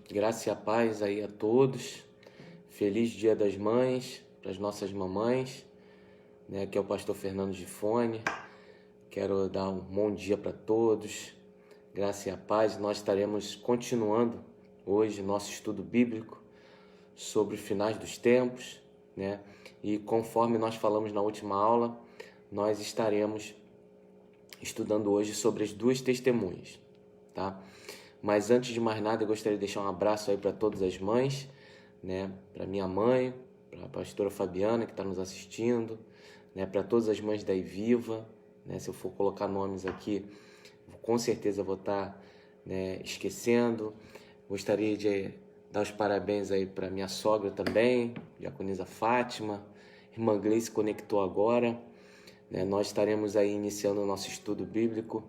Graça e a paz aí a todos. Feliz Dia das Mães para as nossas mamães, né? Aqui é o pastor Fernando Gifone. Quero dar um bom dia para todos. Graça e a paz. Nós estaremos continuando hoje nosso estudo bíblico sobre os finais dos tempos, né? E conforme nós falamos na última aula, nós estaremos estudando hoje sobre as duas testemunhas, tá? Mas antes de mais nada, eu gostaria de deixar um abraço aí para todas as mães, né? Para minha mãe, para a pastora Fabiana que está nos assistindo, né? Para todas as mães da Iviva, né? Se eu for colocar nomes aqui, com certeza eu vou estar, né, esquecendo. Gostaria de dar os parabéns aí para minha sogra também, diaconisa Fátima. Irmã Gleice conectou agora, né? Nós estaremos aí iniciando o nosso estudo bíblico.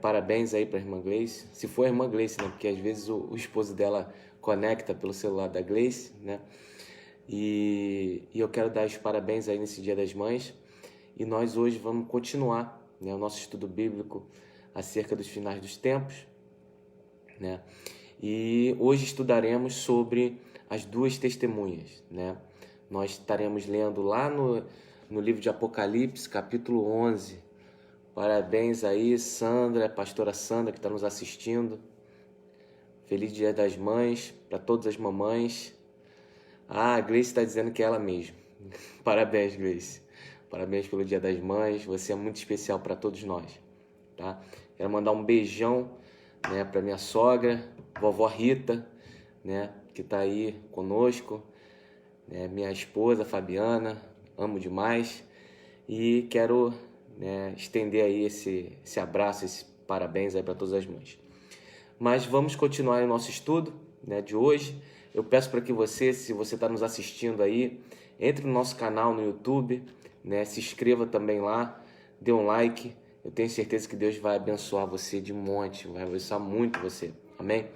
Parabéns aí para a irmã Gleice, se for a irmã Gleice, né? Porque às vezes o esposo dela conecta pelo celular da Gleice, né? E eu quero dar os parabéns aí nesse Dia das Mães. E nós hoje vamos continuar, né, o nosso estudo bíblico acerca dos finais dos tempos, né? E hoje estudaremos sobre as duas testemunhas, né? Nós estaremos lendo lá no livro de Apocalipse, capítulo 11. Parabéns aí, Sandra, pastora Sandra, que está nos assistindo. Feliz Dia das Mães para todas as mamães. A Gleice está dizendo que é ela mesma. Parabéns, Gleice. Parabéns pelo Dia das Mães. Você é muito especial para todos nós, tá? Quero mandar um beijão, né, para minha sogra, vovó Rita, né, que está aí conosco, né, minha esposa Fabiana, amo demais. E quero, né, estender aí esse abraço, esse parabéns aí para todas as mães. Mas vamos continuar o nosso estudo, né, de hoje. Eu peço para que você, se você está nos assistindo aí, entre no nosso canal no YouTube, né, se inscreva também lá, dê um like. Eu tenho certeza que Deus vai abençoar você de monte, vai abençoar muito você, amém?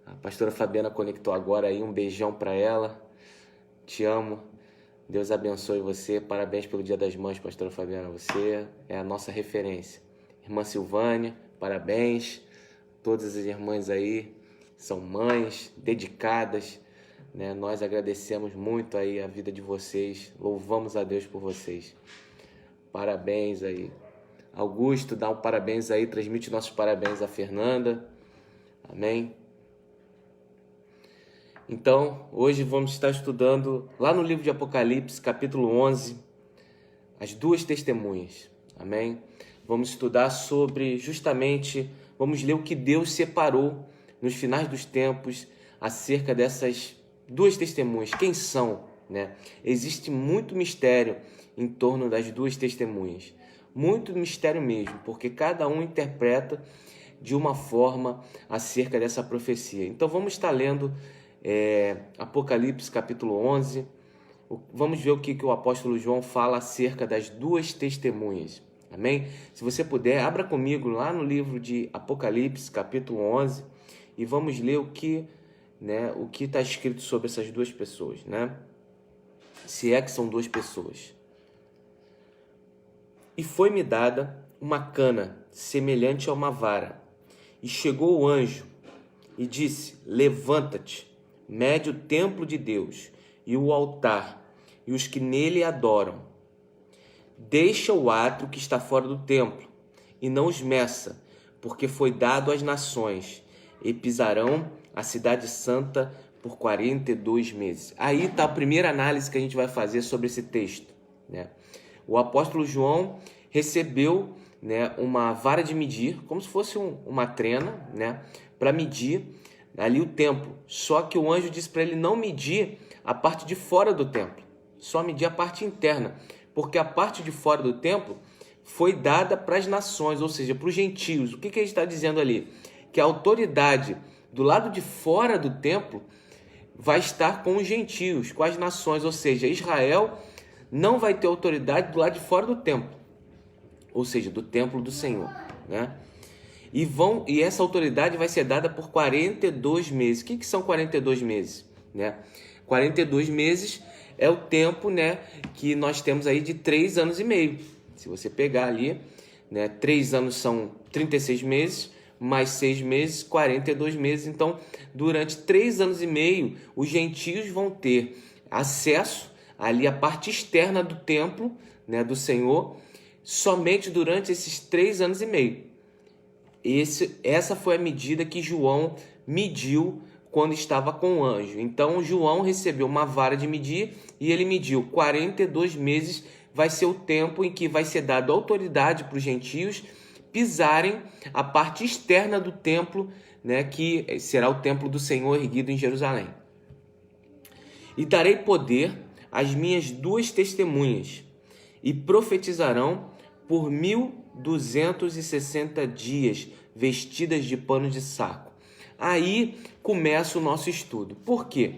A pastora Fabiana conectou agora aí, um beijão para ela, te amo. Deus abençoe você. Parabéns pelo Dia das Mães, pastora Fabiana. Você é a nossa referência. Irmã Silvânia, parabéns. Todas as irmãs aí são mães dedicadas, né? Nós agradecemos muito aí a vida de vocês. Louvamos a Deus por vocês. Parabéns aí. Augusto, dá um parabéns aí. Transmite nossos parabéns a Fernanda. Amém? Então, hoje vamos estar estudando lá no livro de Apocalipse, capítulo 11, as duas testemunhas, amém? Vamos estudar sobre, justamente, vamos ler o que Deus separou nos finais dos tempos acerca dessas duas testemunhas. Quem são, né? Existe muito mistério em torno das duas testemunhas, muito mistério mesmo, porque cada um interpreta de uma forma acerca dessa profecia. Então, vamos estar lendo Apocalipse capítulo 11, vamos ver o que o apóstolo João fala acerca das duas testemunhas, amém? Se você puder, abra comigo lá no livro de Apocalipse capítulo 11 e vamos ler o que está escrito sobre essas duas pessoas, né? Se é que são duas pessoas. E foi-me dada uma cana semelhante a uma vara, e chegou o anjo e disse: levanta-te, mede o templo de Deus e o altar e os que nele adoram. Deixa o átrio que está fora do templo e não os meça, porque foi dado às nações, e pisarão a cidade santa por 42 meses. Aí está a primeira análise que a gente vai fazer sobre esse texto, né? O apóstolo João recebeu, né, uma vara de medir, como se fosse uma trena, né, para medir ali o templo. Só que o anjo disse para ele não medir a parte de fora do templo, só medir a parte interna, porque a parte de fora do templo foi dada para as nações, ou seja, para os gentios. O que ele está dizendo ali? Que a autoridade do lado de fora do templo vai estar com os gentios, com as nações, ou seja, Israel não vai ter autoridade do lado de fora do templo, ou seja, do templo do Senhor, né? E essa autoridade vai ser dada por 42 meses. O que são 42 meses? Né? 42 meses é o tempo, né, que nós temos aí de 3 anos e meio. Se você pegar ali, né, 3 anos são 36 meses, mais 6 meses, 42 meses. Então, durante 3 anos e meio, os gentios vão ter acesso ali à parte externa do templo, né, do Senhor, somente durante esses 3 anos e meio. Essa foi a medida que João mediu quando estava com o anjo. Então, João recebeu uma vara de medir e ele mediu 42 meses, vai ser o tempo em que vai ser dado autoridade para os gentios pisarem a parte externa do templo, né, que será o templo do Senhor erguido em Jerusalém. E darei poder às minhas 2 testemunhas, e profetizarão por 1260 dias, vestidas de pano de saco. Aí começa o nosso estudo. Por quê?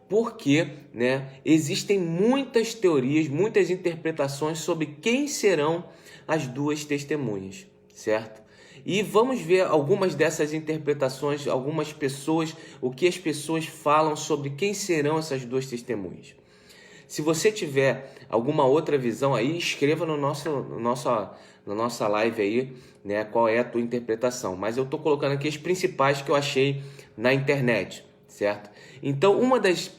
Porque, né, existem muitas teorias, muitas interpretações sobre quem serão as 2 testemunhas, certo? E vamos ver algumas dessas interpretações, algumas pessoas, o que as pessoas falam sobre quem serão essas 2 testemunhas. Se você tiver alguma outra visão aí, escreva na nossa live aí, né, qual é a tua interpretação. Mas eu estou colocando aqui as principais que eu achei na internet, certo? Então, uma das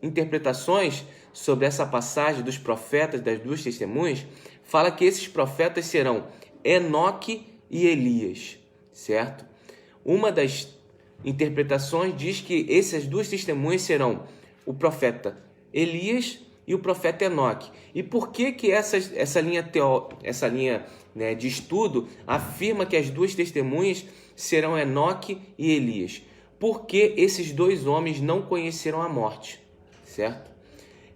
interpretações sobre essa passagem dos profetas, das 2 testemunhas, fala que esses profetas serão Enoque e Elias, certo? Uma das interpretações diz que essas 2 testemunhas serão o profeta Elias e o profeta Enoque. E por que essa linha, né, de estudo afirma que as 2 testemunhas serão Enoque e Elias? Porque esses 2 homens não conheceram a morte, certo?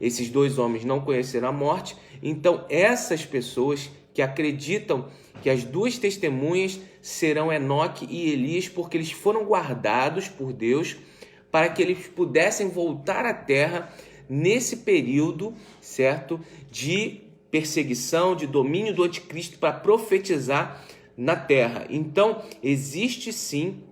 Esses 2 homens não conheceram a morte, então essas pessoas que acreditam que as 2 testemunhas serão Enoque e Elias, porque eles foram guardados por Deus para que eles pudessem voltar à terra nesse período, certo, de perseguição, de domínio do anticristo, para profetizar na terra. Então, existe sim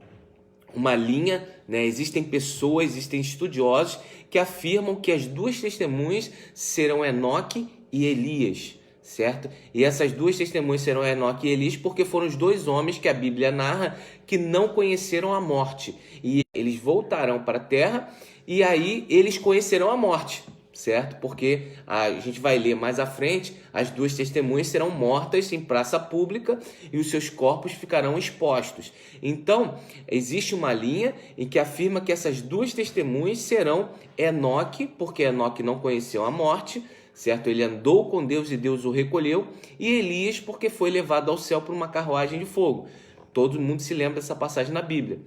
uma linha, né? Existem pessoas, existem estudiosos que afirmam que as 2 testemunhas serão Enoque e Elias, certo? E essas 2 testemunhas serão Enoque e Elias porque foram os 2 homens que a Bíblia narra que não conheceram a morte. E eles voltarão para a terra e aí eles conhecerão a morte, certo? Porque a gente vai ler mais à frente, as 2 testemunhas serão mortas em praça pública e os seus corpos ficarão expostos. Então, existe uma linha em que afirma que essas 2 testemunhas serão Enoque, porque Enoque não conheceu a morte, certo? Ele andou com Deus e Deus o recolheu, e Elias, porque foi levado ao céu por uma carruagem de fogo. Todo mundo se lembra dessa passagem na Bíblia.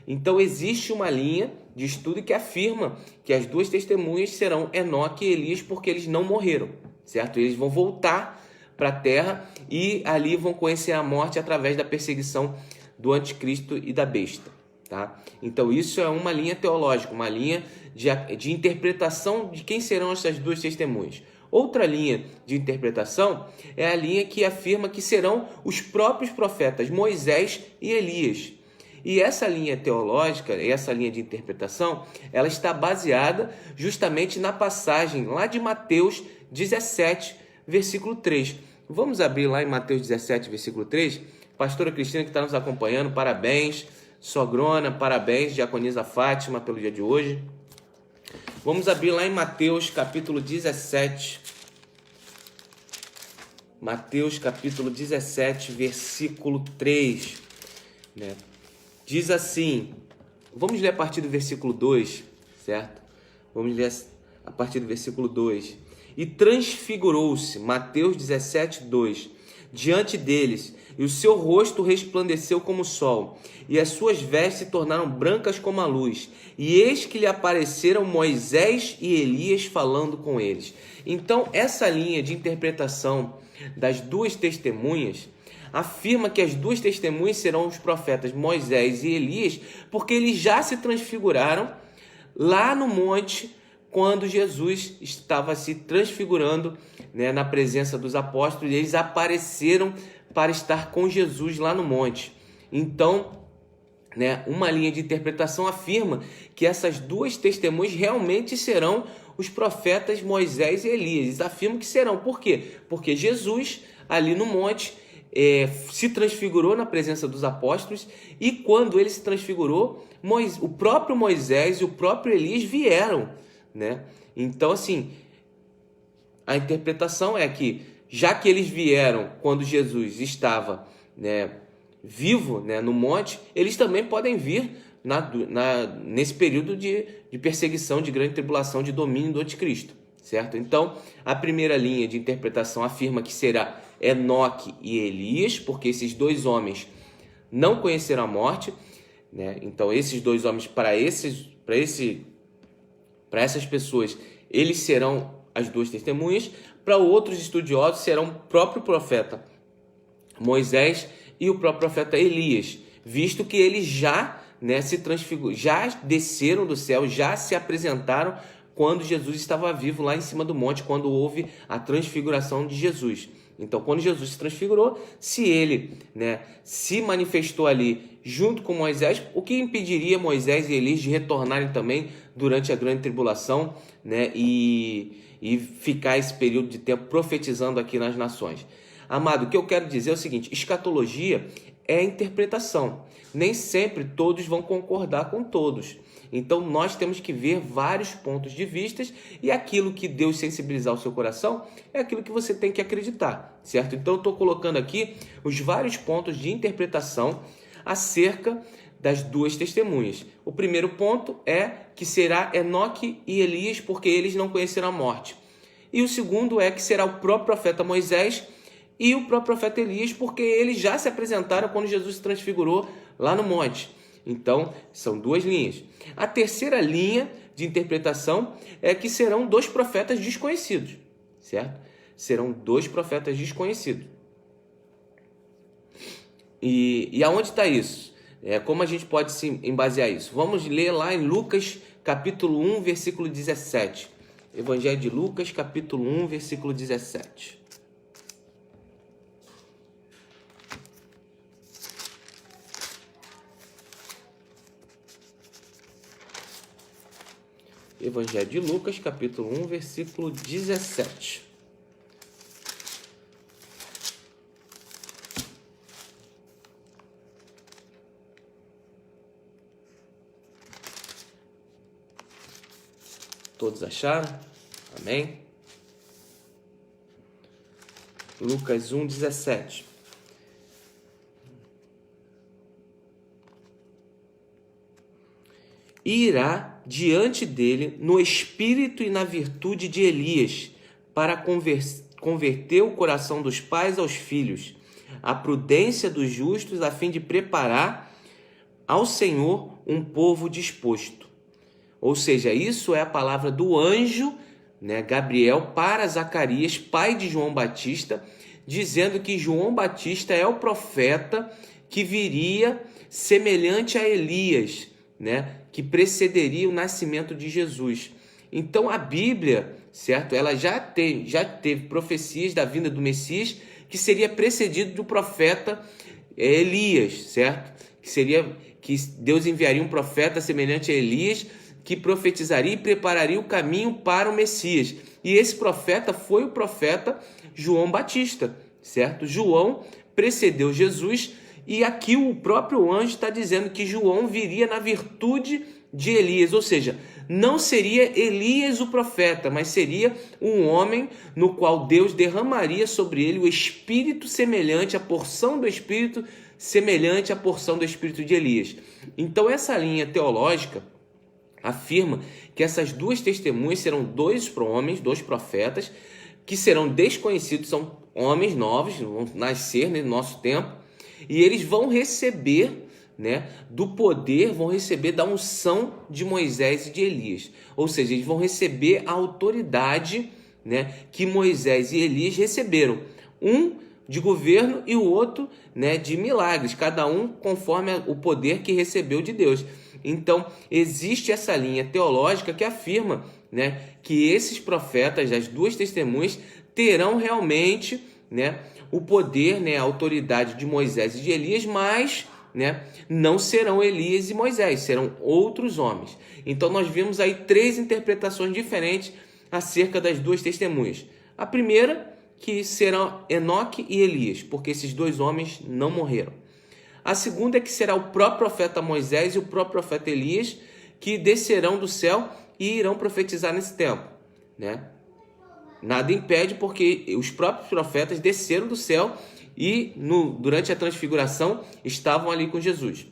Então, existe uma linha de estudo que afirma que as 2 testemunhas serão Enoque e Elias porque eles não morreram, certo? Eles vão voltar para a terra e ali vão conhecer a morte através da perseguição do anticristo e da besta, tá? Então, isso é uma linha teológica, uma linha de interpretação de quem serão essas 2 testemunhas. Outra linha de interpretação é a linha que afirma que serão os próprios profetas Moisés e Elias. E essa linha teológica, essa linha de interpretação, ela está baseada justamente na passagem lá de Mateus 17, versículo 3. Vamos abrir lá em Mateus 17, versículo 3. Pastora Cristina que está nos acompanhando, parabéns. Sogrona, parabéns. Diaconisa Fátima pelo dia de hoje. Vamos abrir lá em Mateus capítulo 17. Mateus capítulo 17, versículo 3. Né? Diz assim, vamos ler a partir do versículo 2, certo? Vamos ler a partir do versículo 2. E transfigurou-se, Mateus 17, 2, diante deles, e o seu rosto resplandeceu como o sol, e as suas vestes se tornaram brancas como a luz. E eis que lhe apareceram Moisés e Elias falando com eles. Então, essa linha de interpretação das 2 testemunhas afirma que as 2 testemunhas serão os profetas Moisés e Elias, porque eles já se transfiguraram lá no monte, quando Jesus estava se transfigurando, né, na presença dos apóstolos, e eles apareceram para estar com Jesus lá no monte. Então, né, uma linha de interpretação afirma que essas 2 testemunhas realmente serão os profetas Moisés e Elias. Eles afirmam que serão. Por quê? Porque Jesus, ali no monte, se transfigurou na presença dos apóstolos, e quando ele se transfigurou, o próprio Moisés e o próprio Elias vieram, né? Então, assim, a interpretação é que, já que eles vieram quando Jesus estava, né, vivo, né, no monte, eles também podem vir nesse período de perseguição, de grande tribulação, de domínio do anticristo, certo? Então, a primeira linha de interpretação afirma que será Enoque e Elias, porque esses dois homens não conheceram a morte, né? Então, esses dois homens, para essas pessoas, eles serão as duas testemunhas. Para outros estudiosos, serão o próprio profeta Moisés e o próprio profeta Elias, visto que eles já, né, já desceram do céu, já se apresentaram quando Jesus estava vivo lá em cima do monte, quando houve a transfiguração de Jesus. Então, quando Jesus se transfigurou, se ele, né, se manifestou ali junto com Moisés, o que impediria Moisés e Elias de retornarem também durante a grande tribulação, né, e ficar esse período de tempo profetizando aqui nas nações? Amado, o que eu quero dizer é o seguinte: escatologia é interpretação. Nem sempre todos vão concordar com todos. Então, nós temos que ver vários pontos de vista, e aquilo que Deus sensibilizar o seu coração é aquilo que você tem que acreditar, certo? Então, eu estou colocando aqui os vários pontos de interpretação acerca das duas testemunhas. O primeiro ponto é que será Enoque e Elias, porque eles não conheceram a morte. E o segundo é que será o próprio profeta Moisés e o próprio profeta Elias, porque eles já se apresentaram quando Jesus se transfigurou lá no monte. Então, são duas linhas. A terceira linha de interpretação é que serão dois profetas desconhecidos, certo? Serão dois profetas desconhecidos. E aonde está isso? Como a gente pode se embasear isso? Vamos ler lá em Lucas, capítulo 1, versículo 17. Evangelho de Lucas, capítulo 1, versículo 17. Evangelho de Lucas, capítulo 1, versículo 17. Todos acharam? Amém? Lucas 1, 17. E irá diante dele no espírito e na virtude de Elias, para converter o coração dos pais aos filhos, a prudência dos justos, a fim de preparar ao Senhor um povo disposto. Ou seja, isso é a palavra do anjo, né, Gabriel, para Zacarias, pai de João Batista, dizendo que João Batista é o profeta que viria semelhante a Elias, né, que precederia o nascimento de Jesus. Então a Bíblia, certo? Ela já teve profecias da vinda do Messias que seria precedido do profeta Elias, certo? Que Deus enviaria um profeta semelhante a Elias, que profetizaria e prepararia o caminho para o Messias. E esse profeta foi o profeta João Batista, certo? João precedeu Jesus, e aqui o próprio anjo está dizendo que João viria na virtude de Elias, ou seja, não seria Elias o profeta, mas seria um homem no qual Deus derramaria sobre ele o espírito semelhante, a porção do espírito semelhante à porção do espírito de Elias. Então essa linha teológica afirma que essas duas testemunhas serão dois homens, dois profetas, que serão desconhecidos, são homens novos, vão nascer no nosso tempo, e eles vão receber, né, do poder, vão receber da unção de Moisés e de Elias. Ou seja, eles vão receber a autoridade, né, que Moisés e Elias receberam. Um de governo e o outro, né, de milagres, cada um conforme o poder que recebeu de Deus. Então, existe essa linha teológica que afirma, né, que esses profetas, as duas testemunhas, terão realmente, né, o poder, né, a autoridade de Moisés e de Elias, mas, né, não serão Elias e Moisés, serão outros homens. Então, nós vimos aí três interpretações diferentes acerca das duas testemunhas. A primeira, que serão Enoque e Elias, porque esses dois homens não morreram. A segunda é que será o próprio profeta Moisés e o próprio profeta Elias que descerão do céu e irão profetizar nesse tempo, né? Nada impede, porque os próprios profetas desceram do céu e durante a transfiguração estavam ali com Jesus.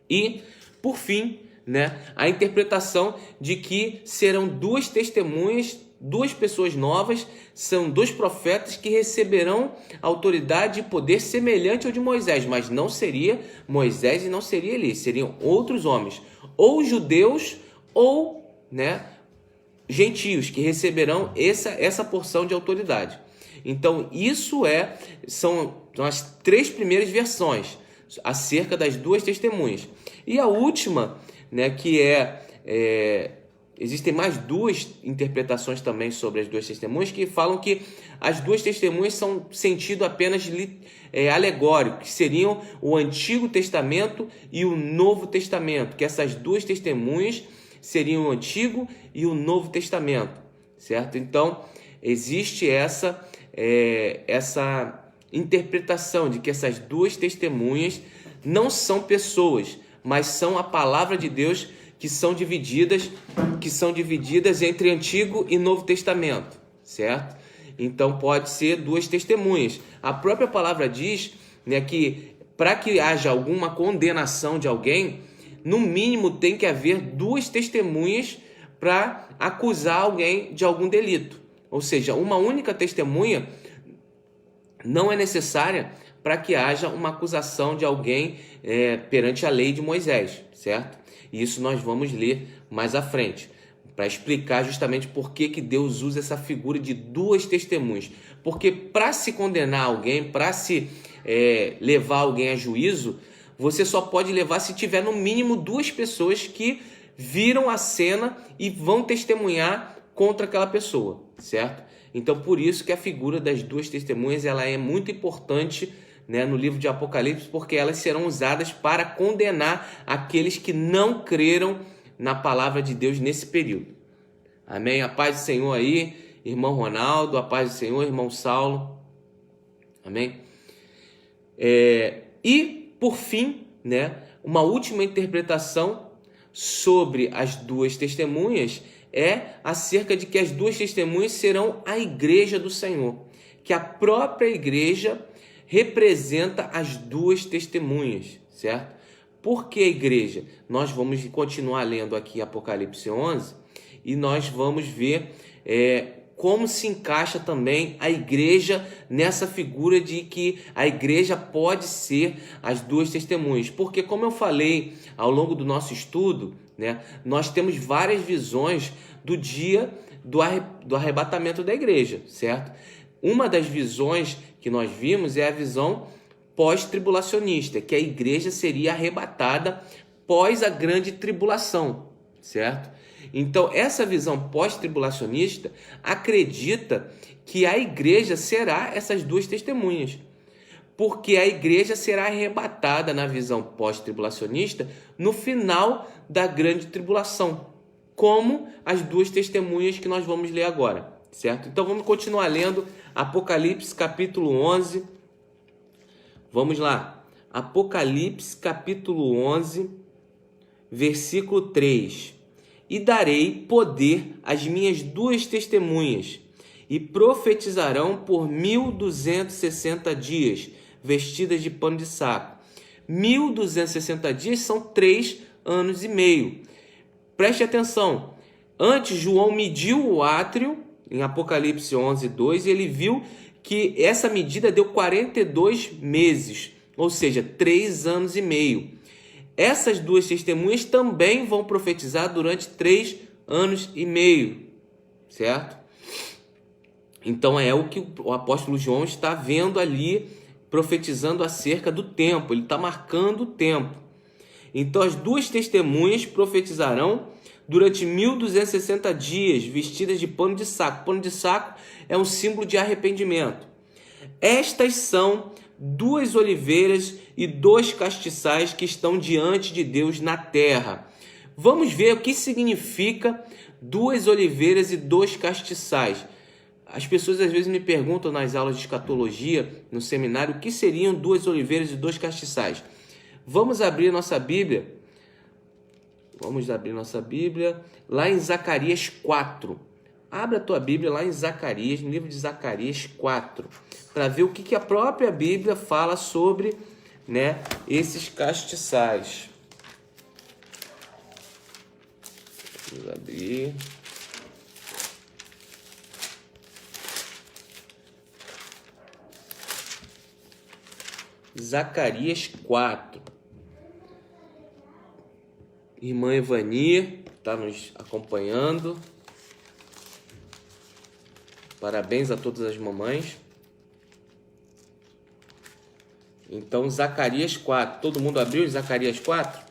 E, por fim, né, a interpretação de que serão duas testemunhas, duas pessoas novas, são dois profetas que receberão autoridade e poder semelhante ao de Moisés, mas não seria Moisés e não seria Elias, seriam outros homens, ou judeus ou, né, gentios, que receberão essa porção de autoridade. Então, isso são as três primeiras versões acerca das duas testemunhas. E a última, né, que existem mais duas interpretações também sobre as duas testemunhas, que falam que as duas testemunhas são sentido apenas alegórico, que seriam o Antigo Testamento e o Novo Testamento, que essas duas testemunhas seriam o Antigo e o Novo Testamento, certo? Então, existe essa interpretação de que essas duas testemunhas não são pessoas, mas são a palavra de Deus que são divididas entre Antigo e Novo Testamento, certo? Então pode ser duas testemunhas. A própria palavra diz, né, que para que haja alguma condenação de alguém, no mínimo tem que haver duas testemunhas para acusar alguém de algum delito. Ou seja, uma única testemunha não é necessária para que haja uma acusação de alguém perante a lei de Moisés, certo? E isso nós vamos ler mais à frente, para explicar justamente por que Deus usa essa figura de duas testemunhas. Porque para se condenar alguém, para se levar alguém a juízo, você só pode levar se tiver no mínimo duas pessoas que viram a cena e vão testemunhar contra aquela pessoa, certo? Então, por isso que a figura das duas testemunhas ela é muito importante, né, no livro de Apocalipse, porque elas serão usadas para condenar aqueles que não creram na palavra de Deus nesse período. Amém? A paz do Senhor aí, irmão Ronaldo, a paz do Senhor, irmão Saulo. Amém? E, por fim, né, uma última interpretação sobre as duas testemunhas é acerca de que as duas testemunhas serão a igreja do Senhor, que a própria igreja representa as duas testemunhas, certo? Por que a igreja? Nós vamos continuar lendo aqui Apocalipse 11 e nós vamos ver como se encaixa também a igreja nessa figura de que a igreja pode ser as duas testemunhas. Porque, como eu falei ao longo do nosso estudo, né, nós temos várias visões do dia do arrebatamento da igreja, certo? Uma das visões que nós vimos é a visão pós-tribulacionista, que a igreja seria arrebatada pós a grande tribulação, certo? Então, essa visão pós-tribulacionista acredita que a igreja será essas duas testemunhas, porque a igreja será arrebatada na visão pós-tribulacionista no final da grande tribulação, como as duas testemunhas que nós vamos ler agora, certo? Então, vamos continuar lendo Apocalipse capítulo 11. Vamos lá. Apocalipse capítulo 11, versículo 3. E darei poder às minhas duas testemunhas, e profetizarão por 1260 dias, vestidas de pano de saco. 1260 dias são 3 anos e meio. Preste atenção. Antes, João mediu o átrio, em Apocalipse 11, 2, e ele viu que essa medida deu 42 meses, ou seja, 3 anos e meio. Essas duas testemunhas também vão profetizar durante 3 anos e meio, certo? Então é o que o apóstolo João está vendo ali, profetizando acerca do tempo, ele está marcando o tempo. Então as duas testemunhas profetizarão durante 1260 dias, vestidas de pano de saco. Pano de saco é um símbolo de arrependimento. Estas são 2 oliveiras e 2 castiçais que estão diante de Deus na terra. Vamos ver o que significa 2 oliveiras e 2 castiçais. As pessoas às vezes me perguntam nas aulas de escatologia, no seminário, o que seriam 2 oliveiras e 2 castiçais. Vamos abrir nossa Bíblia. Vamos abrir nossa Bíblia lá em Zacarias 4. Abra a tua Bíblia lá em Zacarias, no livro de Zacarias 4, para ver o que a própria Bíblia fala sobre, né, esses castiçais. Vamos abrir. Zacarias 4. Irmã Evani está nos acompanhando. Parabéns a todas as mamães. Então, Zacarias 4. Todo mundo abriu Zacarias 4?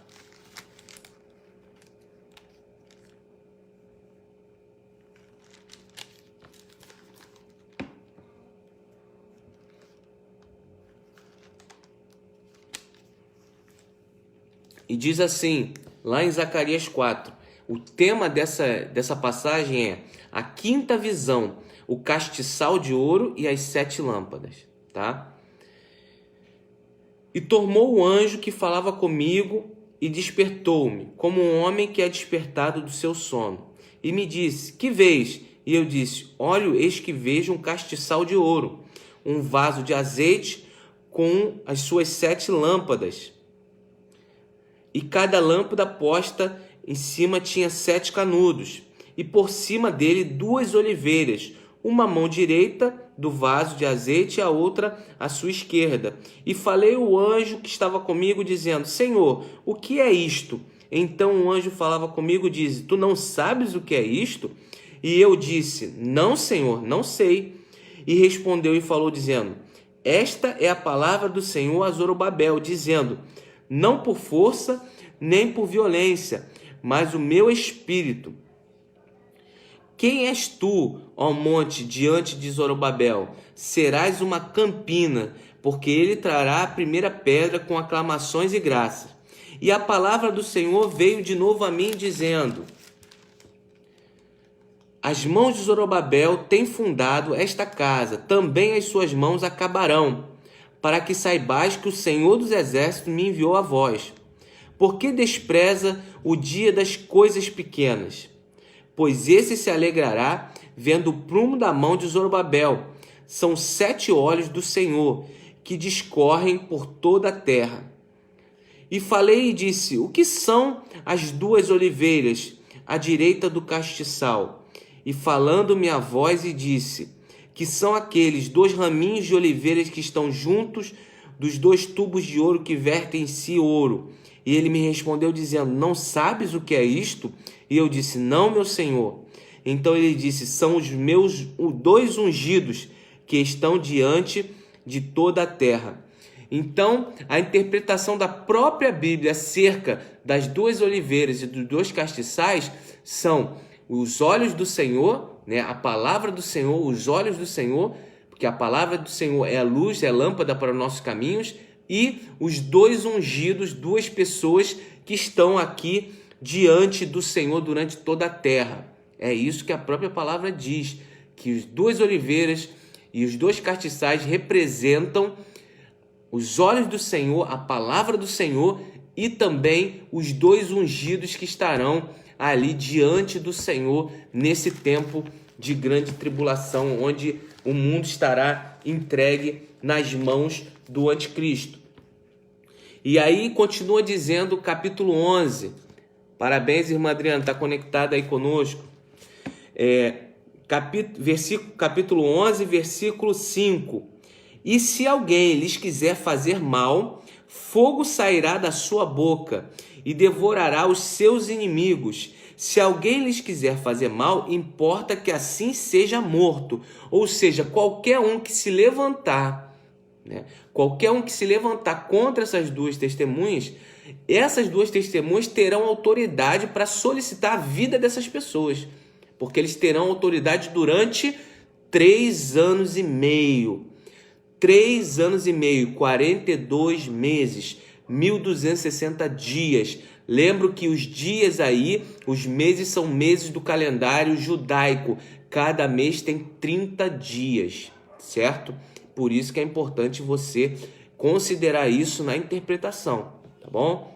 E diz assim, lá em Zacarias 4, o tema dessa passagem é a 5ª visão, o castiçal de ouro e as 7 lâmpadas, tá? E tomou o anjo que falava comigo e despertou-me, como um homem que é despertado do seu sono. E me disse, que vês? E eu disse, olho, eis que vejo um castiçal de ouro, um vaso de azeite com as suas 7 lâmpadas. E cada lâmpada posta em cima tinha 7 canudos, e por cima dele 2 oliveiras, uma à mão direita do vaso de azeite e a outra à sua esquerda. E falei ao anjo que estava comigo, dizendo, Senhor, o que é isto? Então o anjo falava comigo, diz, tu não sabes o que é isto? E eu disse, não, Senhor, não sei. E respondeu e falou, dizendo, esta é a palavra do Senhor a Zorobabel, dizendo, não por força nem por violência, mas o meu espírito. Quem és tu, ó monte, diante de Zorobabel? Serás uma campina, porque ele trará a primeira pedra com aclamações e graças. E a palavra do Senhor veio de novo a mim, dizendo, as mãos de Zorobabel têm fundado esta casa, também as suas mãos acabarão, para que saibais que o Senhor dos Exércitos me enviou a vós. Por que despreza o dia das coisas pequenas? Pois esse se alegrará vendo o prumo da mão de Zorobabel. São 7 olhos do Senhor, que discorrem por toda a terra. E falei e disse, o que são as 2 oliveiras, à direita do castiçal? E falando-me a voz e disse, que são aqueles 2 raminhos de oliveiras que estão juntos dos 2 tubos de ouro que vertem em si ouro. E ele me respondeu dizendo, não sabes o que é isto? E eu disse, não, meu senhor. Então ele disse, são os meus 2 ungidos que estão diante de toda a terra. Então, a interpretação da própria Bíblia acerca das 2 oliveiras e dos 2 castiçais são os olhos do Senhor, né? A palavra do Senhor, os olhos do Senhor, porque a palavra do Senhor é a luz, é a lâmpada para os nossos caminhos, e os 2 ungidos, 2 pessoas que estão aqui diante do Senhor durante toda a terra. É isso que a própria palavra diz, que as 2 oliveiras e os 2 castiçais representam os olhos do Senhor, a palavra do Senhor e também os 2 ungidos que estarão ali diante do Senhor nesse tempo de grande tribulação, onde o mundo estará entregue nas mãos do anticristo. E aí continua dizendo o capítulo 11. Parabéns, irmã Adriana, está conectada aí conosco. Capítulo 11, versículo 5. E se alguém lhes quiser fazer mal, fogo sairá da sua boca e devorará os seus inimigos. Se alguém lhes quiser fazer mal, importa que assim seja morto. Ou seja, qualquer um que se levantar, né? Qualquer um que se levantar contra essas 2 testemunhas, essas 2 testemunhas terão autoridade para solicitar a vida dessas pessoas. Porque eles terão autoridade durante 3 anos e meio. 3 anos e meio, 42 meses, 1.260 dias. Lembro que os dias aí, os meses são meses do calendário judaico. Cada mês tem 30 dias, certo? Por isso que é importante você considerar isso na interpretação, tá bom?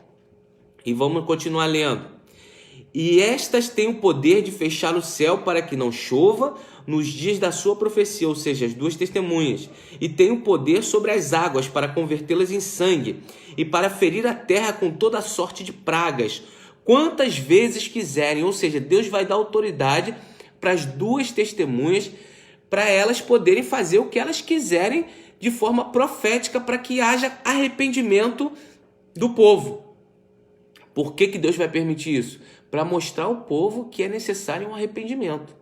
E vamos continuar lendo. E estas têm o poder de fechar o céu para que não chova nos dias da sua profecia, ou seja, as duas testemunhas, e têm o poder sobre as águas para convertê-las em sangue e para ferir a terra com toda sorte de pragas, quantas vezes quiserem. Ou seja, Deus vai dar autoridade para as duas testemunhas, para elas poderem fazer o que elas quiserem de forma profética, para que haja arrependimento do povo. Por que Deus vai permitir isso? Para mostrar ao povo que é necessário um arrependimento.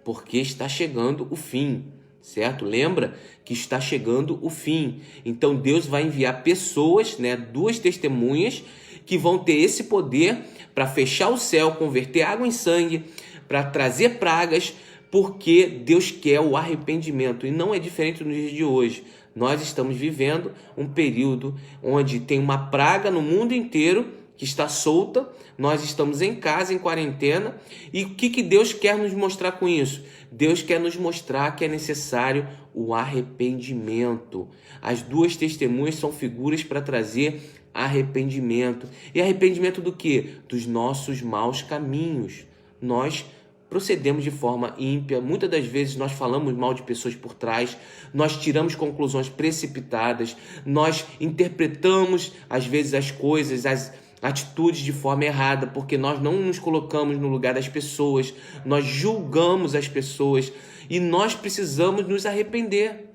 Porque está chegando o fim, certo? Lembra que está chegando o fim. Então Deus vai enviar pessoas, duas testemunhas, que vão ter esse poder para fechar o céu, converter água em sangue, para trazer pragas, porque Deus quer o arrependimento. E não é diferente nos dias de hoje. Nós estamos vivendo um período onde tem uma praga no mundo inteiro que está solta. Nós estamos em casa, em quarentena. E o que Deus quer nos mostrar com isso? Deus quer nos mostrar que é necessário o arrependimento. As duas testemunhas são figuras para trazer arrependimento. E arrependimento do quê? Dos nossos maus caminhos. Nós procedemos de forma ímpia, muitas das vezes nós falamos mal de pessoas por trás, nós tiramos conclusões precipitadas, nós interpretamos às vezes as coisas, as atitudes de forma errada, porque nós não nos colocamos no lugar das pessoas, nós julgamos as pessoas e nós precisamos nos arrepender.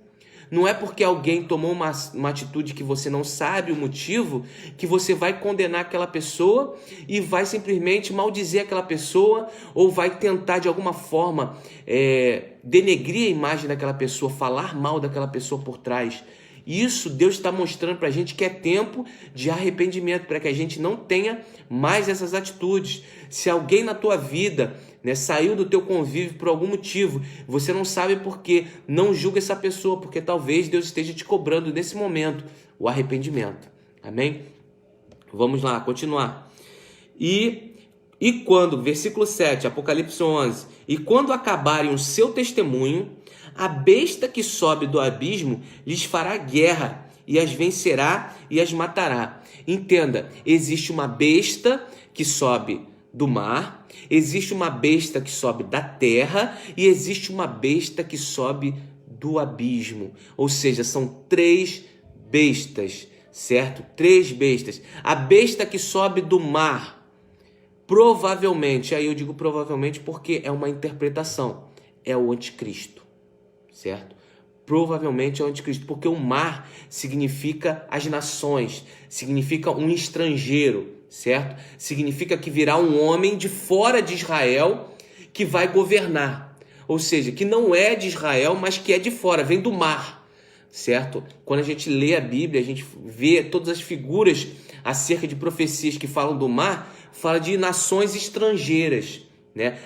Não é porque alguém tomou uma atitude que você não sabe o motivo que você vai condenar aquela pessoa e vai simplesmente maldizer aquela pessoa ou vai tentar de alguma forma denegrir a imagem daquela pessoa, falar mal daquela pessoa por trás. Isso Deus está mostrando para a gente que é tempo de arrependimento, para que a gente não tenha mais essas atitudes. Se alguém na tua vida saiu do teu convívio por algum motivo, você não sabe por quê, não julga essa pessoa, porque talvez Deus esteja te cobrando nesse momento o arrependimento. Amém? Vamos lá, continuar. E quando, versículo 7, Apocalipse 11, e quando acabarem o seu testemunho, a besta que sobe do abismo lhes fará guerra e as vencerá e as matará. Entenda, existe uma besta que sobe do mar, existe uma besta que sobe da terra e existe uma besta que sobe do abismo. Ou seja, são 3 bestas, certo? 3 bestas. A besta que sobe do mar, provavelmente, aí eu digo provavelmente porque é uma interpretação, é o anticristo, certo? Provavelmente é o anticristo, porque o mar significa as nações, significa um estrangeiro, certo? Significa que virá um homem de fora de Israel que vai governar. Ou seja, que não é de Israel, mas que é de fora, vem do mar, certo? Quando a gente lê a Bíblia, a gente vê todas as figuras acerca de profecias que falam do mar, fala de nações estrangeiras,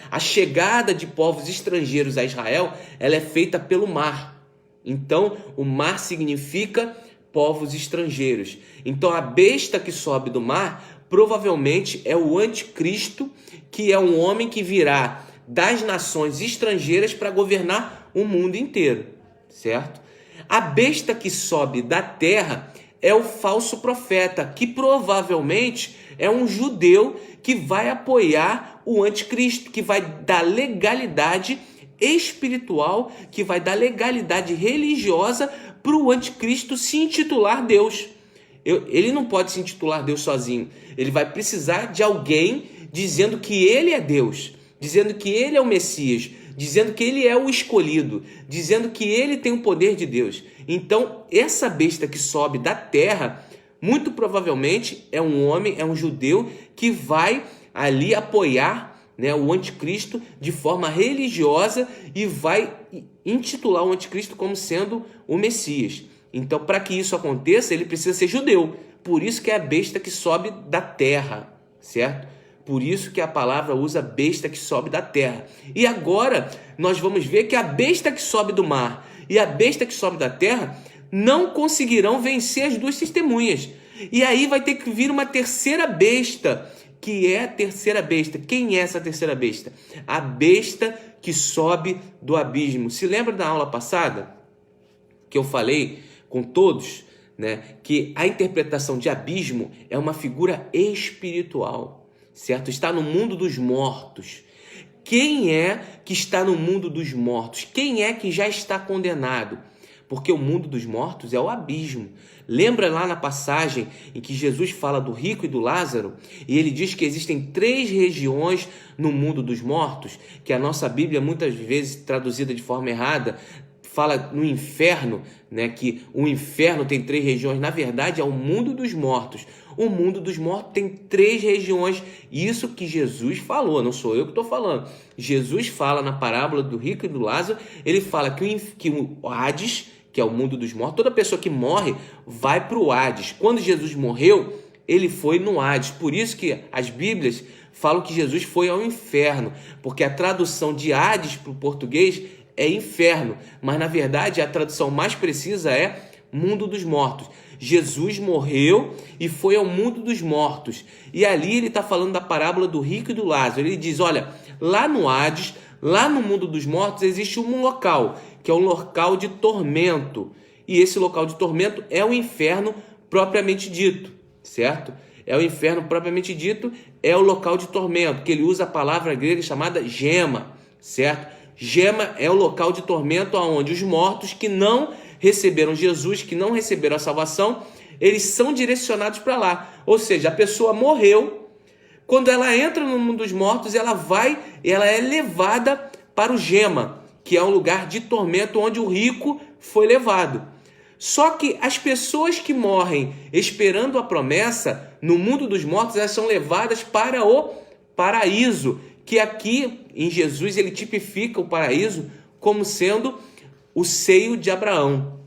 A chegada de povos estrangeiros a Israel, ela é feita pelo mar. Então, o mar significa povos estrangeiros. Então, a besta que sobe do mar provavelmente é o anticristo, que é um homem que virá das nações estrangeiras para governar o mundo inteiro, certo? A besta que sobe da terra é o falso profeta, que provavelmente é um judeu que vai apoiar o anticristo, que vai dar legalidade espiritual, que vai dar legalidade religiosa para o anticristo se intitular Deus. Ele não pode se intitular Deus sozinho. Ele vai precisar de alguém dizendo que ele é Deus, dizendo que ele é o Messias, dizendo que ele é o escolhido, dizendo que ele tem o poder de Deus. Então, essa besta que sobe da terra, muito provavelmente é um homem, é um judeu que vai ali apoiar o anticristo de forma religiosa e vai intitular o anticristo como sendo o Messias. Então, para que isso aconteça, ele precisa ser judeu. Por isso que é a besta que sobe da terra, certo? Por isso que a palavra usa besta que sobe da terra. E agora nós vamos ver que a besta que sobe do mar e a besta que sobe da terra não conseguirão vencer as duas testemunhas. E aí vai ter que vir uma terceira besta, que é a terceira besta. Quem é essa terceira besta? A besta que sobe do abismo. Se lembra da aula passada que eu falei com todos, né, que a interpretação de abismo é uma figura espiritual, certo? Está no mundo dos mortos. Quem é que está no mundo dos mortos? Quem é que já está condenado? Porque o mundo dos mortos é o abismo. Lembra lá na passagem em que Jesus fala do rico e do Lázaro? E ele diz que existem 3 regiões no mundo dos mortos, que a nossa Bíblia, muitas vezes traduzida de forma errada, fala no inferno, né? Que o inferno tem 3 regiões. Na verdade, é o mundo dos mortos. O mundo dos mortos tem 3 regiões. Isso que Jesus falou, não sou eu que estou falando. Jesus fala na parábola do rico e do Lázaro, ele fala que o Hades, que é o mundo dos mortos, toda pessoa que morre vai para o Hades. Quando Jesus morreu, ele foi no Hades. Por isso que as Bíblias falam que Jesus foi ao inferno, porque a tradução de Hades para o português é inferno, mas na verdade a tradução mais precisa é mundo dos mortos. Jesus morreu e foi ao mundo dos mortos. E ali ele está falando da parábola do rico e do Lázaro. Ele diz, olha, lá no Hades, lá no mundo dos mortos, existe um local, que é um local de tormento. E esse local de tormento é o inferno propriamente dito, certo? É o inferno propriamente dito, é o local de tormento, que ele usa a palavra grega chamada gema, certo? Gema é o local de tormento onde os mortos que não receberam Jesus, que não receberam a salvação, eles são direcionados para lá. Ou seja, a pessoa morreu, quando ela entra no mundo dos mortos, ela é levada para o gema, que é um lugar de tormento onde o rico foi levado. Só que as pessoas que morrem esperando a promessa no mundo dos mortos, elas são levadas para o paraíso, que aqui em Jesus ele tipifica o paraíso como sendo o seio de Abraão,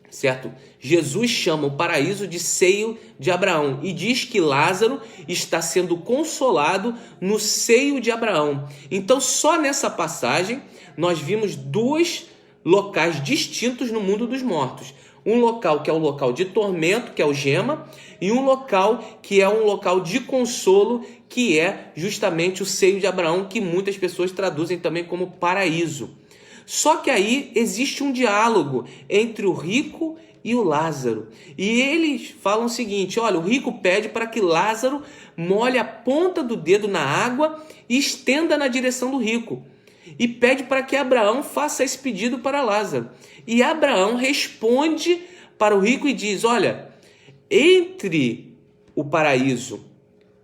certo? Jesus chama o paraíso de seio de Abraão e diz que Lázaro está sendo consolado no seio de Abraão. Então, só nessa passagem, nós vimos 2 locais distintos no mundo dos mortos. Um local que é o local de tormento, que é o gema, e um local que é um local de consolo, que é justamente o seio de Abraão, que muitas pessoas traduzem também como paraíso. Só que aí existe um diálogo entre o rico e o Lázaro. E eles falam o seguinte, olha, o rico pede para que Lázaro molhe a ponta do dedo na água e estenda na direção do rico. E pede para que Abraão faça esse pedido para Lázaro. E Abraão responde para o rico e diz, olha, entre o paraíso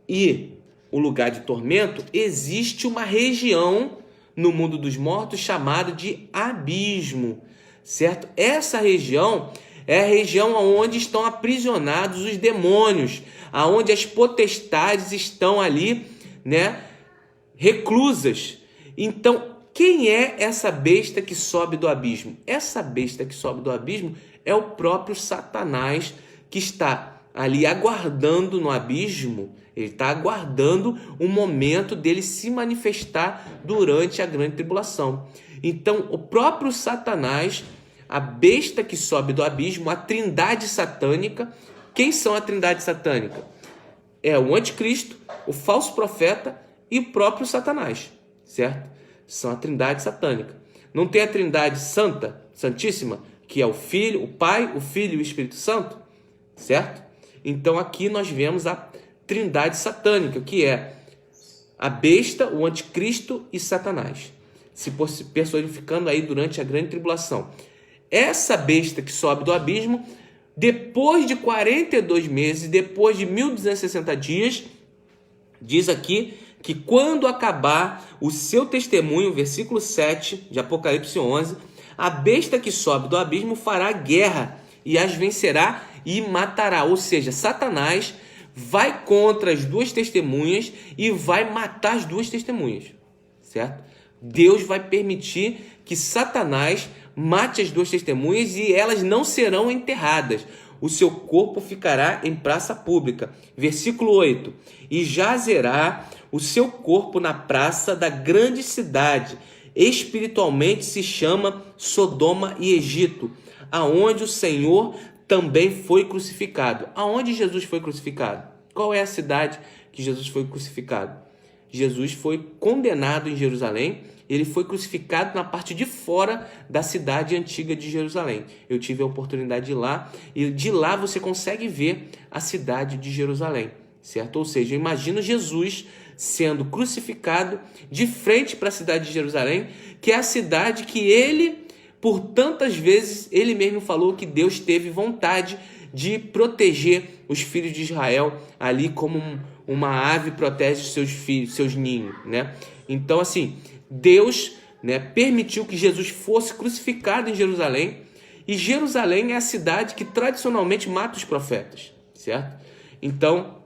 e o lugar de tormento, existe uma região no mundo dos mortos chamada de abismo, certo? Essa região é a região onde estão aprisionados os demônios, aonde as potestades estão ali, né, reclusas. Então, quem é essa besta que sobe do abismo? Essa besta que sobe do abismo é o próprio Satanás, que está ali aguardando no abismo. Ele está aguardando o momento dele se manifestar durante a grande tribulação. Então, o próprio Satanás, a besta que sobe do abismo, a trindade satânica. Quem são a trindade satânica? É o anticristo, o falso profeta e o próprio Satanás, certo? São a trindade satânica. Não tem a trindade santa, santíssima, que é o Filho, o Pai, o Filho e o Espírito Santo, certo? Então aqui nós vemos a trindade satânica, que é a besta, o anticristo e Satanás, se personificando aí durante a grande tribulação. Essa besta que sobe do abismo, depois de 42 meses, depois de 1260 dias, diz aqui que quando acabar o seu testemunho, versículo 7 de Apocalipse 11, a besta que sobe do abismo fará guerra e as vencerá e matará. Ou seja, Satanás vai contra as 2 testemunhas e vai matar as 2 testemunhas, certo? Deus vai permitir que Satanás mate as 2 testemunhas e elas não serão enterradas. O seu corpo ficará em praça pública. Versículo 8. E jazerá o seu corpo na praça da grande cidade. Espiritualmente se chama Sodoma e Egito, aonde o Senhor também foi crucificado. Aonde Jesus foi crucificado? Qual é a cidade que Jesus foi crucificado? Jesus foi condenado em Jerusalém, ele foi crucificado na parte de fora da cidade antiga de Jerusalém. Eu tive a oportunidade de ir lá, e de lá você consegue ver a cidade de Jerusalém, certo? Ou seja, eu imagino Jesus sendo crucificado de frente para a cidade de Jerusalém, que é a cidade que ele, por tantas vezes, ele mesmo falou que Deus teve vontade de proteger os filhos de Israel ali como uma ave protege seus filhos, seus ninhos, né? Então, assim, Deus, né, permitiu que Jesus fosse crucificado em Jerusalém, e Jerusalém é a cidade que tradicionalmente mata os profetas, certo? Então,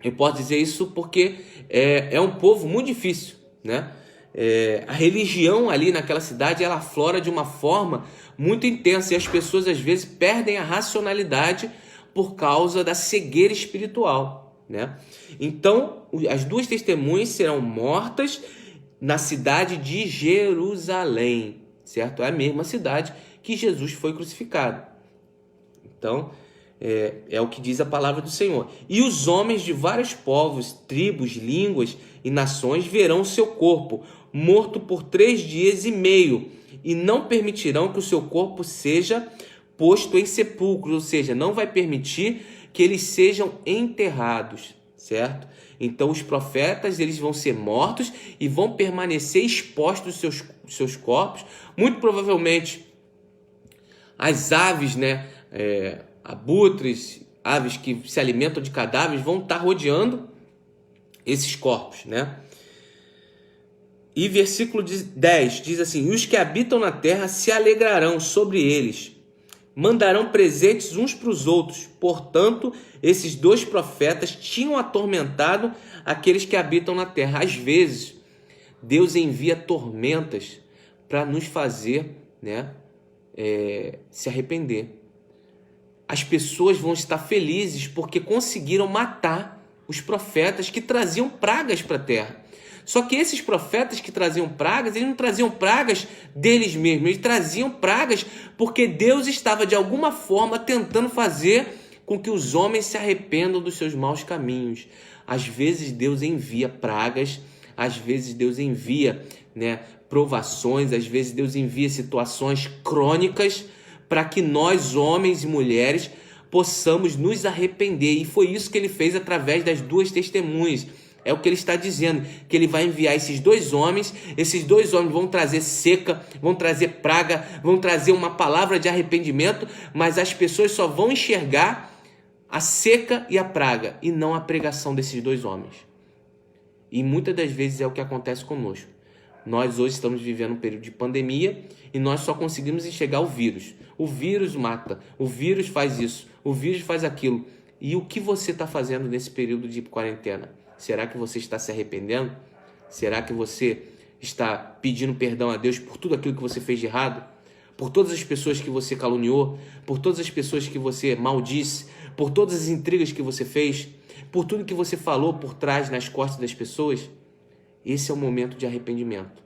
eu posso dizer isso porque é um povo muito difícil, né? A religião ali naquela cidade, ela aflora de uma forma muito intensa, e as pessoas às vezes perdem a racionalidade por causa da cegueira espiritual, né? Então, as duas testemunhas serão mortas na cidade de Jerusalém, certo? É a mesma cidade que Jesus foi crucificado. Então, é o que diz a palavra do Senhor. E os homens de vários povos, tribos, línguas e nações verão o seu corpo morto por 3 dias e meio, e não permitirão que o seu corpo seja posto em sepulcro, ou seja, não vai permitir que eles sejam enterrados, certo? Então os profetas, eles vão ser mortos e vão permanecer expostos seus corpos. Muito provavelmente as aves, né, abutres, aves que se alimentam de cadáveres, vão estar rodeando esses corpos, né? E versículo 10 diz assim: e os que habitam na terra se alegrarão sobre eles, mandarão presentes uns para os outros. Portanto, esses 2 profetas tinham atormentado aqueles que habitam na terra. Às vezes, Deus envia tormentas para nos fazer, né, se arrepender. As pessoas vão estar felizes porque conseguiram matar os profetas que traziam pragas para a terra. Só que esses profetas que traziam pragas, eles não traziam pragas deles mesmos, eles traziam pragas porque Deus estava de alguma forma tentando fazer com que os homens se arrependam dos seus maus caminhos. Às vezes Deus envia pragas, às vezes Deus envia, né, provações, às vezes Deus envia situações crônicas para que nós, homens e mulheres, possamos nos arrepender. E foi isso que ele fez através das 2 testemunhas. É o que ele está dizendo, que ele vai enviar esses 2 homens, esses 2 homens vão trazer seca, vão trazer praga, vão trazer uma palavra de arrependimento, mas as pessoas só vão enxergar a seca e a praga, e não a pregação desses 2 homens. E muitas das vezes é o que acontece conosco. Nós hoje estamos vivendo um período de pandemia e nós só conseguimos enxergar o vírus. O vírus mata, o vírus faz isso, o vírus faz aquilo. E o que você está fazendo nesse período de quarentena? Será que você está se arrependendo? Será que você está pedindo perdão a Deus por tudo aquilo que você fez de errado? Por todas as pessoas que você caluniou? Por todas as pessoas que você maldisse? Por todas as intrigas que você fez? Por tudo que você falou por trás, nas costas das pessoas? Esse é o momento de arrependimento.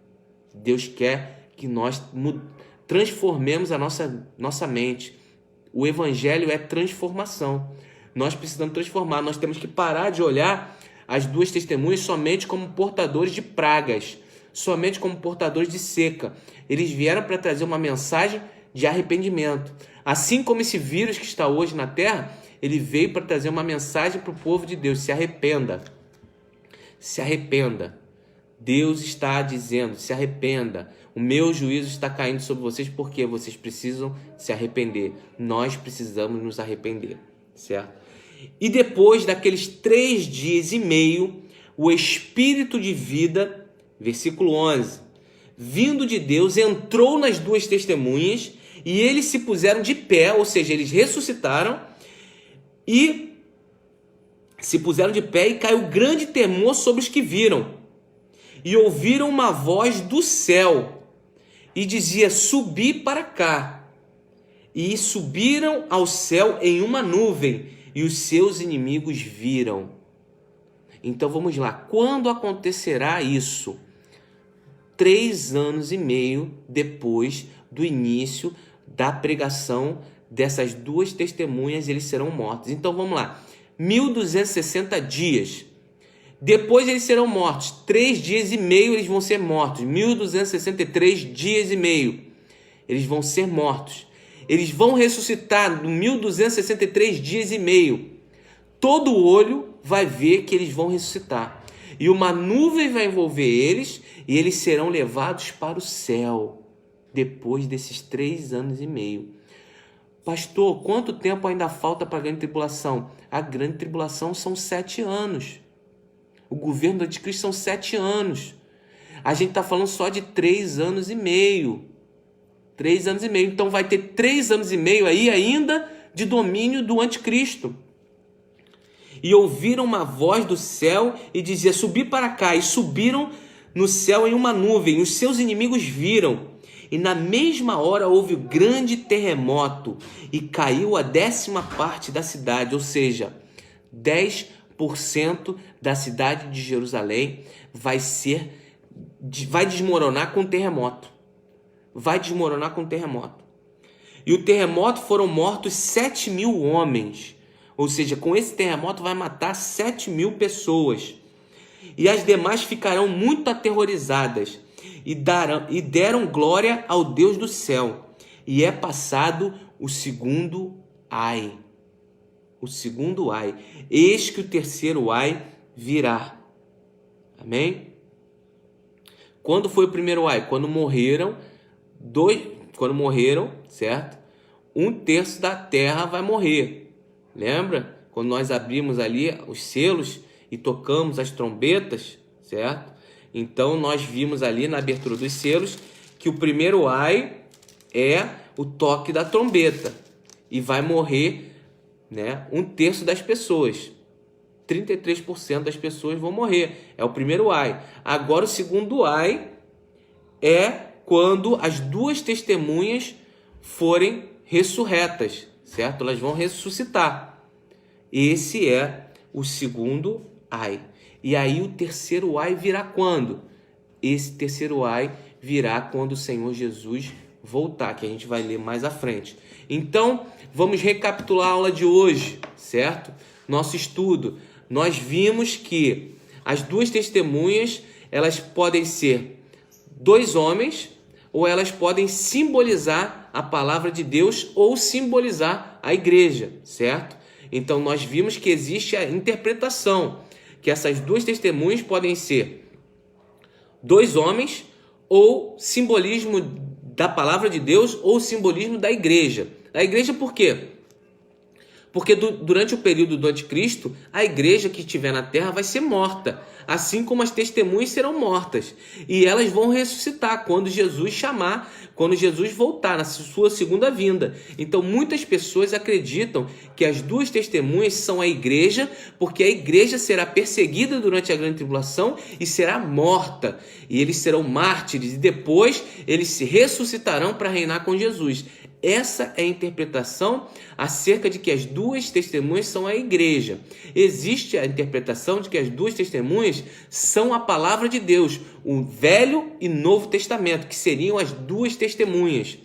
Deus quer que nós transformemos a nossa mente. O evangelho é transformação. Nós precisamos transformar. Nós temos que parar de olhar as 2 testemunhas somente como portadores de pragas, somente como portadores de seca. Eles vieram para trazer uma mensagem de arrependimento. Assim como esse vírus que está hoje na terra, ele veio para trazer uma mensagem para o povo de Deus: se arrependa. Se arrependa. Deus está dizendo: se arrependa. O meu juízo está caindo sobre vocês porque vocês precisam se arrepender. Nós precisamos nos arrepender, certo? E depois daqueles 3 dias e meio, o Espírito de vida, versículo 11, vindo de Deus, entrou nas 2 testemunhas e eles se puseram de pé, ou seja, eles ressuscitaram e se puseram de pé, e caiu grande temor sobre os que viram. E ouviram uma voz do céu e dizia: subi para cá. E subiram ao céu em uma nuvem, e os seus inimigos viram. Então vamos lá. Quando acontecerá isso? 3 anos e meio depois do início da pregação dessas 2 testemunhas, eles serão mortos. Então vamos lá. 1260 dias. Depois eles serão mortos. 3 dias e meio eles vão ser mortos. 1263 dias e meio. Eles vão ser mortos. Eles vão ressuscitar no 1263 dias e meio. Todo olho vai ver que eles vão ressuscitar. E uma nuvem vai envolver eles e eles serão levados para o céu depois desses 3 anos e meio. Pastor, quanto tempo ainda falta para a grande tribulação? A grande tribulação são 7 anos. O governo do anticristo são 7 anos. A gente está falando só de 3 anos e meio. 3 anos e meio. Então vai ter 3 anos e meio aí ainda de domínio do anticristo. E ouviram uma voz do céu e dizia: subi para cá. E subiram no céu em uma nuvem. Os seus inimigos viram. E na mesma hora houve um grande terremoto. E caiu a 10ª parte da cidade. Ou seja, 10% da cidade de Jerusalém vai desmoronar com terremoto. Vai desmoronar com terremoto. E o terremoto foram mortos 7.000 homens. Ou seja, com esse terremoto vai matar 7.000 pessoas. E as demais ficarão muito aterrorizadas e deram glória ao Deus do céu. E é passado o segundo ai. O segundo ai. Eis que o terceiro ai virá. Amém? Quando foi o primeiro ai? Quando morreram, certo? 1/3 da terra vai morrer. Lembra? Quando nós abrimos ali os selos e tocamos as trombetas, certo? Então nós vimos ali na abertura dos selos que o primeiro ai é o toque da trombeta. E vai morrer, né, 1/3 das pessoas. 33% das pessoas vão morrer. É o primeiro ai. Agora o segundo ai é quando as 2 testemunhas forem ressurretas, certo? Elas vão ressuscitar. Esse é o segundo ai. E aí o terceiro ai virá quando? Esse terceiro ai virá quando o Senhor Jesus voltar, que a gente vai ler mais à frente. Então, vamos recapitular a aula de hoje, certo? Nosso estudo. Nós vimos que as 2 testemunhas, elas podem ser 2 homens, ou elas podem simbolizar a palavra de Deus ou simbolizar a igreja, certo? Então nós vimos que existe a interpretação, que essas 2 testemunhas podem ser 2 homens, ou simbolismo da palavra de Deus ou simbolismo da igreja. A igreja por quê? Porque durante o período do anticristo, a igreja que estiver na terra vai ser morta, assim como as testemunhas serão mortas. E elas vão ressuscitar quando Jesus chamar, quando Jesus voltar na sua segunda vinda. Então muitas pessoas acreditam que as 2 testemunhas são a igreja, porque a igreja será perseguida durante a grande tribulação e será morta. E eles serão mártires e depois eles se ressuscitarão para reinar com Jesus. Essa é a interpretação acerca de que as 2 testemunhas são a igreja. Existe a interpretação de que as 2 testemunhas são a palavra de Deus, o Velho e Novo Testamento, que seriam as 2 testemunhas.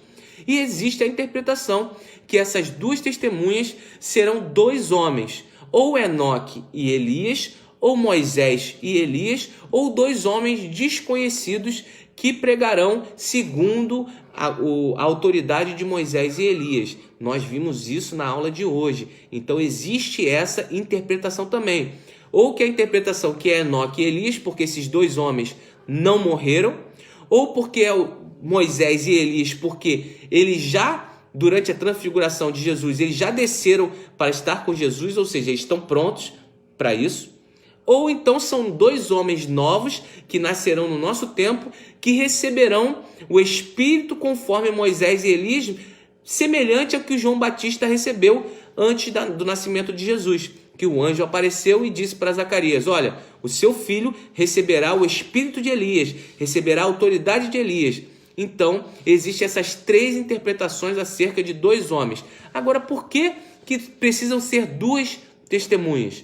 E existe a interpretação que essas 2 testemunhas serão 2 homens, ou Enoque e Elias, ou Moisés e Elias, ou 2 homens desconhecidos que pregarão segundo a autoridade de Moisés e Elias. Nós vimos isso na aula de hoje. Então existe essa interpretação também. Ou que a interpretação que é Enoque e Elias, porque esses 2 homens não morreram, ou porque é Moisés e Elias, porque eles já, durante a transfiguração de Jesus, eles já desceram para estar com Jesus, ou seja, eles estão prontos para isso. Ou então são 2 homens novos que nascerão no nosso tempo, que receberão o Espírito conforme Moisés e Elias, semelhante ao que João Batista recebeu antes do nascimento de Jesus. Que o anjo apareceu e disse para Zacarias: olha, o seu filho receberá o Espírito de Elias, receberá a autoridade de Elias. Então, existem essas 3 interpretações acerca de 2 homens. Agora, por que precisam ser 2 testemunhas?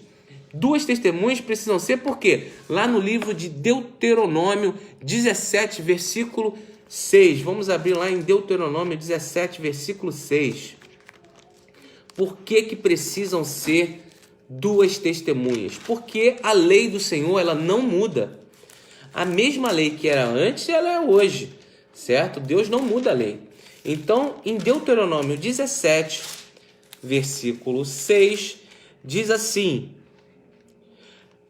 2 testemunhas precisam ser porque lá no livro de Deuteronômio 17, versículo 6. Vamos abrir lá em Deuteronômio 17, versículo 6. Por que precisam ser 2 testemunhas, porque a lei do Senhor, ela não muda. A mesma lei que era antes, ela é hoje, certo? Deus não muda a lei. Então, em Deuteronômio 17, versículo 6, diz assim: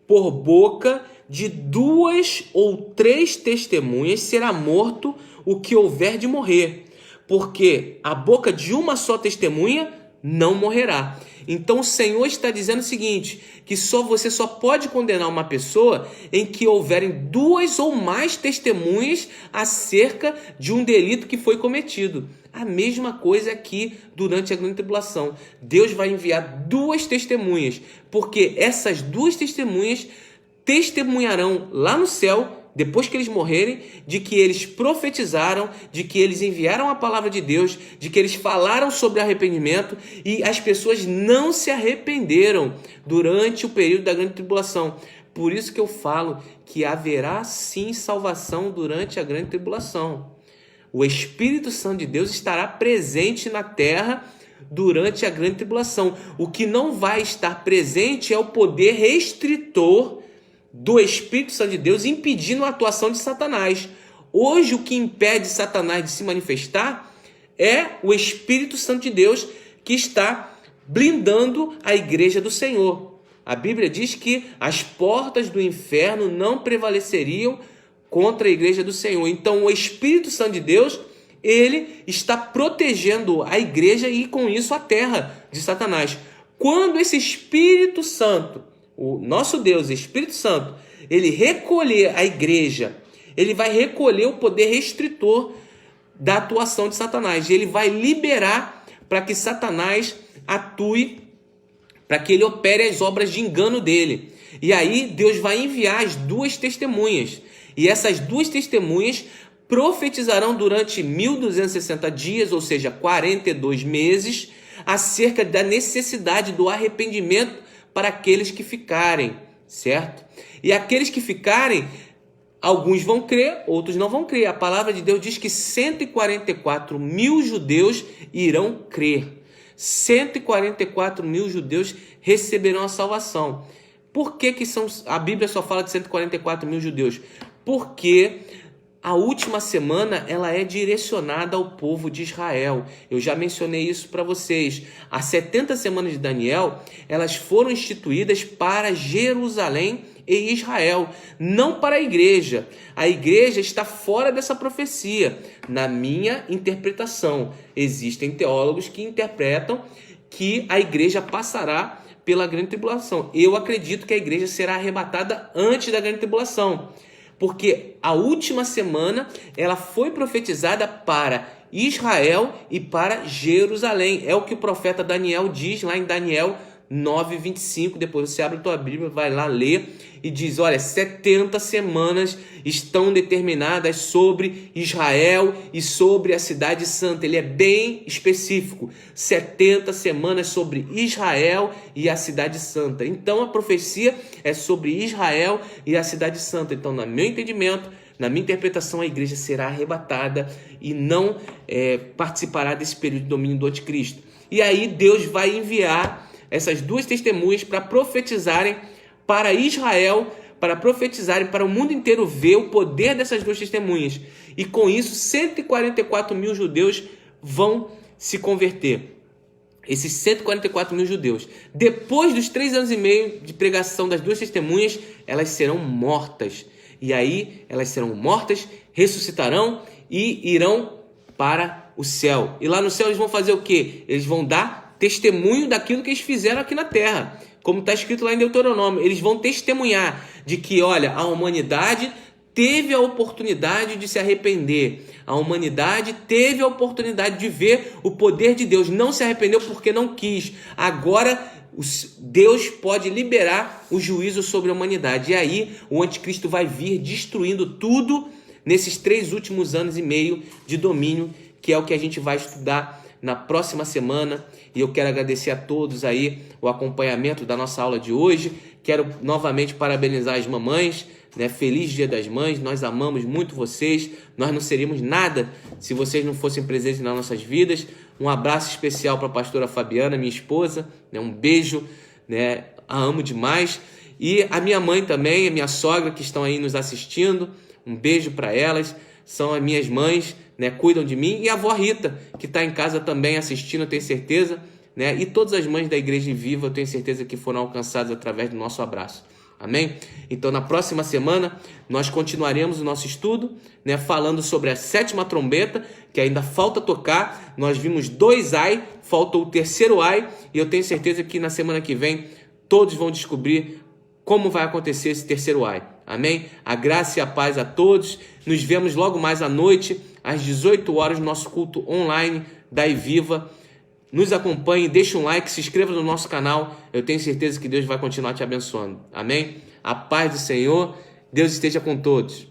por boca de 2 ou 3 testemunhas será morto o que houver de morrer, porque a boca de uma só testemunha não morrerá. Então o Senhor está dizendo o seguinte, que você só pode condenar uma pessoa em que houverem 2 ou mais testemunhas acerca de um delito que foi cometido. A mesma coisa aqui durante a grande tribulação. Deus vai enviar 2 testemunhas, porque essas 2 testemunhas testemunharão lá no céu, depois que eles morrerem, de que eles profetizaram, de que eles enviaram a palavra de Deus, de que eles falaram sobre arrependimento e as pessoas não se arrependeram durante o período da grande tribulação. Por isso que eu falo que haverá sim salvação durante a grande tribulação. O Espírito Santo de Deus estará presente na terra durante a grande tribulação. O que não vai estar presente é o poder restritor do Espírito Santo de Deus impedindo a atuação de Satanás. Hoje o que impede Satanás de se manifestar é o Espírito Santo de Deus que está blindando a igreja do Senhor. A Bíblia diz que as portas do inferno não prevaleceriam contra a igreja do Senhor. Então o Espírito Santo de Deus, ele está protegendo a igreja e com isso a terra de Satanás. Quando esse Espírito Santo, o nosso Deus, Espírito Santo, ele recolher a igreja, ele vai recolher o poder restritor da atuação de Satanás. Ele vai liberar para que Satanás atue, para que ele opere as obras de engano dele. E aí Deus vai enviar as 2 testemunhas. E essas 2 testemunhas profetizarão durante 1260 dias, ou seja, 42 meses, acerca da necessidade do arrependimento para aqueles que ficarem, certo? E aqueles que ficarem, alguns vão crer, outros não vão crer. A palavra de Deus diz que 144 mil judeus irão crer. 144 mil judeus receberão a salvação. Por que a Bíblia só fala de 144 mil judeus? Porque a última semana ela é direcionada ao povo de Israel. Eu já mencionei isso para vocês. As 70 semanas de Daniel, elas foram instituídas para Jerusalém e Israel, não para a igreja. A igreja está fora dessa profecia, na minha interpretação. Existem teólogos que interpretam que a igreja passará pela grande tribulação. Eu acredito que a igreja será arrebatada antes da grande tribulação, porque a última semana ela foi profetizada para Israel e para Jerusalém. É o que o profeta Daniel diz lá em Daniel 9:25. Depois você abre a tua Bíblia, vai lá ler e diz, olha, 70 semanas estão determinadas sobre Israel e sobre a cidade santa. Ele é bem específico, 70 semanas sobre Israel e a cidade santa. Então a profecia é sobre Israel e a cidade santa. Então, no meu entendimento, na minha interpretação, a igreja será arrebatada e não participará desse período de domínio do anticristo. E aí Deus vai enviar essas 2 testemunhas para profetizarem para Israel, para profetizarem para o mundo inteiro ver o poder dessas 2 testemunhas. E com isso, 144 mil judeus vão se converter. Esses 144 mil judeus, depois dos 3 anos e meio de pregação das 2 testemunhas, elas serão mortas. E aí, elas serão mortas, ressuscitarão e irão para o céu. E lá no céu eles vão fazer o quê? Eles vão dar testemunho daquilo que eles fizeram aqui na terra. Como está escrito lá em Deuteronômio, eles vão testemunhar de que, olha, a humanidade teve a oportunidade de se arrepender. A humanidade teve a oportunidade de ver o poder de Deus. Não se arrependeu porque não quis. Agora Deus pode liberar o juízo sobre a humanidade. E aí o anticristo vai vir destruindo tudo nesses 3 últimos anos e meio de domínio, que é o que a gente vai estudar na próxima semana. E eu quero agradecer a todos aí o acompanhamento da nossa aula de hoje. Quero novamente parabenizar as mamães, né? Feliz Dia das Mães, nós amamos muito vocês. Nós não seríamos nada se vocês não fossem presentes nas nossas vidas. Um abraço especial para a pastora Fabiana, minha esposa, né? Um beijo, né? a amo demais. E a minha mãe também, a minha sogra que estão aí nos assistindo, um beijo para elas, são as minhas mães, né, cuidam de mim. E a avó Rita, que está em casa também assistindo, eu tenho certeza, né? E todas as mães da Igreja Viva, eu tenho certeza que foram alcançadas através do nosso abraço. Amém? Então, na próxima semana, nós continuaremos o nosso estudo, né, falando sobre a 7ª trombeta, que ainda falta tocar. Nós vimos 2 ai, falta o 3º ai, e eu tenho certeza que na semana que vem todos vão descobrir como vai acontecer esse 3º ai. Amém? A graça e a paz a todos. Nos vemos logo mais à noite, às 18 horas, no nosso culto online da Viva. Nos acompanhe, deixe um like, se inscreva no nosso canal. Eu tenho certeza que Deus vai continuar te abençoando. Amém? A paz do Senhor. Deus esteja com todos.